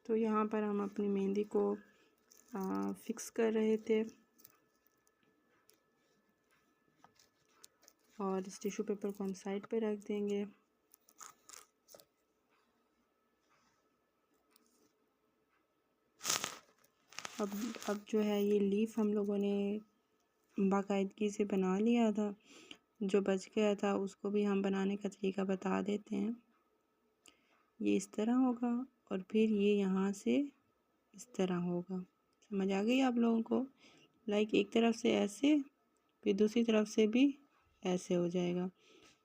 तो यहाँ पर हम अपनी मेहंदी को फिक्स कर रहे थे और इस टिश्यू पेपर को हम साइड पे रख देंगे। अब जो है ये लीफ हम लोगों ने बाकायदगी से बना लिया था। जो बच गया था उसको भी हम बनाने का तरीका बता देते हैं। ये इस तरह होगा और फिर ये यहाँ से इस तरह होगा। समझ आ गई आप लोगों को? लाइक एक तरफ से ऐसे, फिर दूसरी तरफ से भी ऐसे हो जाएगा।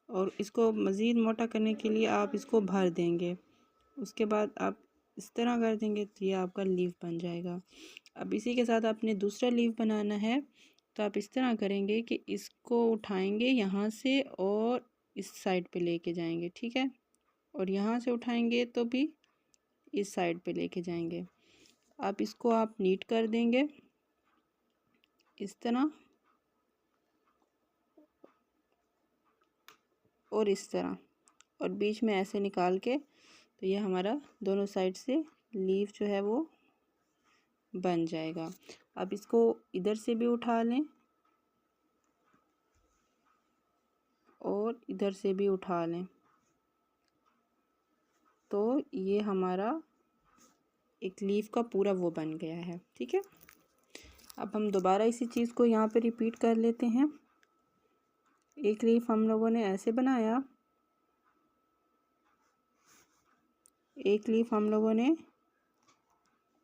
और इसको मज़ीद मोटा करने के लिए आप इसको भर देंगे। उसके बाद आप इस तरह कर देंगे तो ये आपका लीफ बन जाएगा। अब इसी के साथ आपने दूसरा लीफ बनाना है, तो आप इस तरह करेंगे कि इसको उठाएंगे यहाँ से और इस साइड पे लेके जाएंगे, ठीक है। और यहाँ से उठाएंगे तो भी इस साइड पे लेके जाएंगे। अब इसको आप नीट कर देंगे इस तरह और इस तरह, और बीच में ऐसे निकाल के, तो ये हमारा दोनों साइड से लीफ जो है वो बन जाएगा। अब इसको इधर से भी उठा लें और इधर से भी उठा लें, तो ये हमारा एक लीफ का पूरा वो बन गया है, ठीक है। अब हम दोबारा इसी चीज़ को यहाँ पे रिपीट कर लेते हैं। एक लीफ हम लोगों ने ऐसे बनाया, एक लीफ हम लोगों ने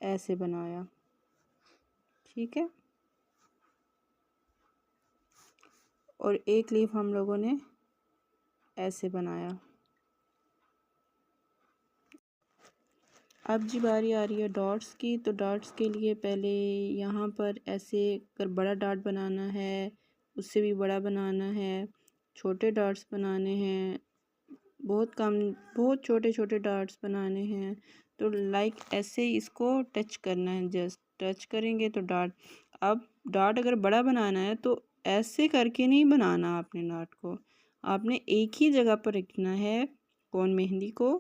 ऐसे बनाया, ठीक है। और एक लीफ हम लोगों ने ऐसे बनाया। अब जी बारी आ रही है डॉट्स की। तो डॉट्स के लिए पहले यहाँ पर ऐसे अगर बड़ा डॉट बनाना है, उससे भी बड़ा बनाना है, छोटे डॉट्स बनाने हैं, बहुत छोटे छोटे डॉट्स बनाने हैं, तो लाइक ऐसे ही इसको टच करना है। जस्ट टच करेंगे तो डॉट। अब डॉट अगर बड़ा बनाना है तो ऐसे करके नहीं बनाना आपने डॉट को, आपने एक ही जगह पर रखना है कोन मेहंदी को,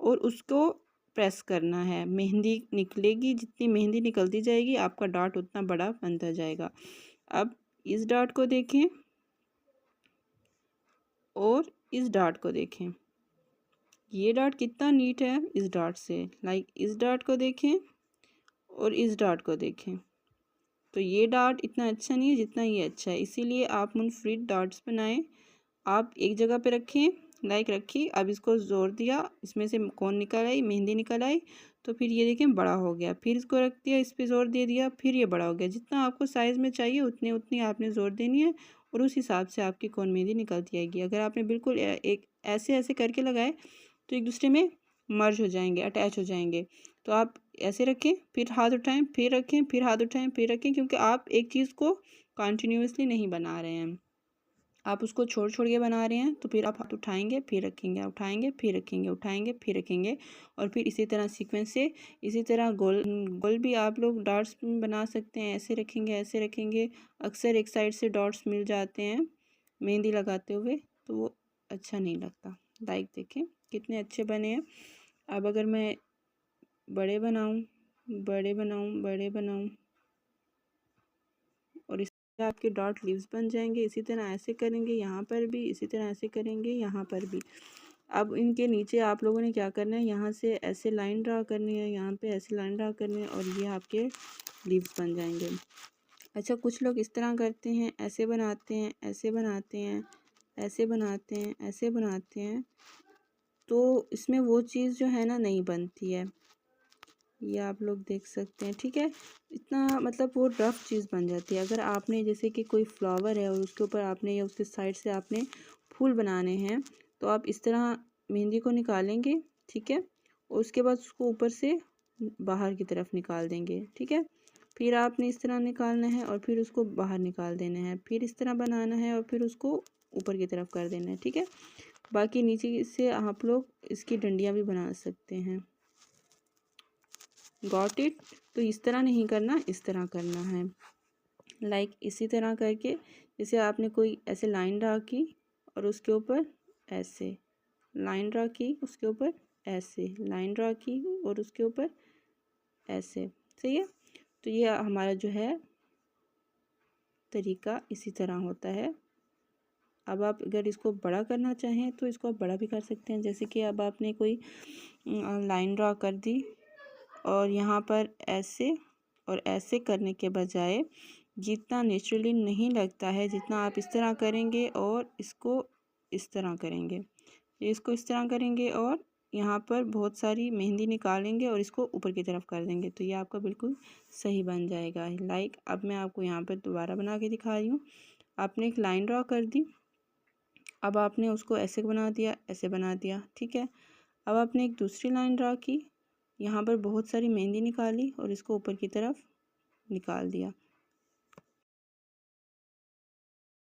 और उसको प्रेस करना है। मेहंदी निकलेगी, जितनी मेहंदी निकलती जाएगी आपका डॉट उतना बड़ा बनता जाएगा। अब इस डॉट को देखें और इस डॉट को देखें, ये डॉट कितना नीट है इस डॉट से। लाइक इस डॉट को देखें और इस डॉट को देखें, तो ये डॉट इतना अच्छा नहीं है जितना ये अच्छा है। इसीलिए आप मुनफरिद डॉट्स बनाएं। आप एक जगह पे रखें, लाइक रखी, अब इसको ज़ोर दिया, इसमें से कौन निकल आई, मेहंदी निकल आई, तो फिर ये देखें बड़ा हो गया। फिर इसको रख दिया, इस पे ज़ोर दे दिया, फिर ये बड़ा हो गया। जितना आपको साइज़ में चाहिए उतनी आपने ज़ोर देनी है, और उस हिसाब से आपकी कौन मेहंदी निकलती आएगी। अगर आपने बिल्कुल एक ऐसे ऐसे करके लगाए तो एक दूसरे में मर्ज हो जाएंगे, अटैच हो जाएंगे। तो आप ऐसे रखें, फिर हाथ उठाएं, फिर रखें, फिर हाथ उठाएं, फिर रखें, क्योंकि आप एक चीज़ को कॉन्टीन्यूसली नहीं बना रहे हैं, आप उसको छोड़ छोड़ के बना रहे हैं। तो फिर आप हाथ उठाएंगे, फिर रखेंगे, उठाएंगे, फिर रखेंगे, उठाएंगे, फिर रखेंगे, और फिर इसी तरह सीक्वेंस से, इसी तरह गोल गोल भी आप लोग डॉट्स बना सकते हैं। ऐसे रखेंगे, ऐसे रखेंगे। अक्सर एक साइड से डॉट्स मिल जाते हैं मेहंदी लगाते हुए, तो वो अच्छा नहीं लगता। लाइक देखें कितने अच्छे बने हैं। अब अगर मैं बड़े बनाऊं, बड़े बनाऊं, बड़े बनाऊं, और इस आपके डॉट लीव्स बन जाएंगे। इसी तरह ऐसे करेंगे यहाँ पर भी, इसी तरह ऐसे करेंगे यहाँ पर भी। अब इनके नीचे आप लोगों ने क्या करना है, यहाँ से ऐसे लाइन ड्रा करनी है, यहाँ पे ऐसे लाइन ड्रा करनी है, और ये आपके लीव्स बन जाएंगे। अच्छा, कुछ लोग इस तरह करते हैं, ऐसे बनाते हैं, ऐसे बनाते हैं, ऐसे बनाते हैं, ऐसे बनाते हैं, तो इसमें वो चीज़ जो है ना नहीं बनती है। ये आप लोग देख सकते हैं, ठीक है। इतना मतलब वो रफ़ चीज़ बन जाती है। अगर आपने जैसे कि कोई फ्लावर है और उसके ऊपर आपने या उसके साइड से आपने फूल बनाने हैं, तो आप इस तरह मेहंदी को निकालेंगे, ठीक है, और उसके बाद उसको ऊपर से बाहर की तरफ निकाल देंगे, ठीक है। फिर आपने इस तरह निकालना है और फिर उसको बाहर निकाल देना है, फिर इस तरह बनाना है और फिर उसको ऊपर की तरफ कर देना है, ठीक है। बाकी नीचे से आप लोग इसकी डंडियाँ भी बना सकते हैं। Got it? तो इस तरह नहीं करना, इस तरह करना है। लाइक इसी तरह करके, जैसे आपने कोई ऐसे लाइन ड्रा की और उसके ऊपर ऐसे लाइन ड्रा की, उसके ऊपर ऐसे लाइन ड्रा की और उसके ऊपर ऐसे। सही है। तो ये हमारा जो है तरीका इसी तरह होता है। अब आप अगर इसको बड़ा करना चाहें तो इसको आप बड़ा भी कर सकते हैं। जैसे कि अब आपने कोई लाइन ड्रा कर दी और यहाँ पर ऐसे और ऐसे करने के बजाय जितना नेचुरली नहीं लगता है, जितना आप इस तरह करेंगे और इसको इस तरह करेंगे, इसको इस तरह करेंगे और यहाँ पर बहुत सारी मेहंदी निकालेंगे और इसको ऊपर की तरफ कर देंगे, तो ये आपका बिल्कुल सही बन जाएगा। लाइक अब मैं आपको यहाँ पर दोबारा बना के दिखा रही हूँ। आपने एक लाइन ड्रा कर दी, अब आपने उसको ऐसे बना दिया, ऐसे बना दिया, ठीक है। अब आपने एक दूसरी लाइन ड्रा की, यहाँ पर बहुत सारी मेहंदी निकाली और इसको ऊपर की तरफ निकाल दिया।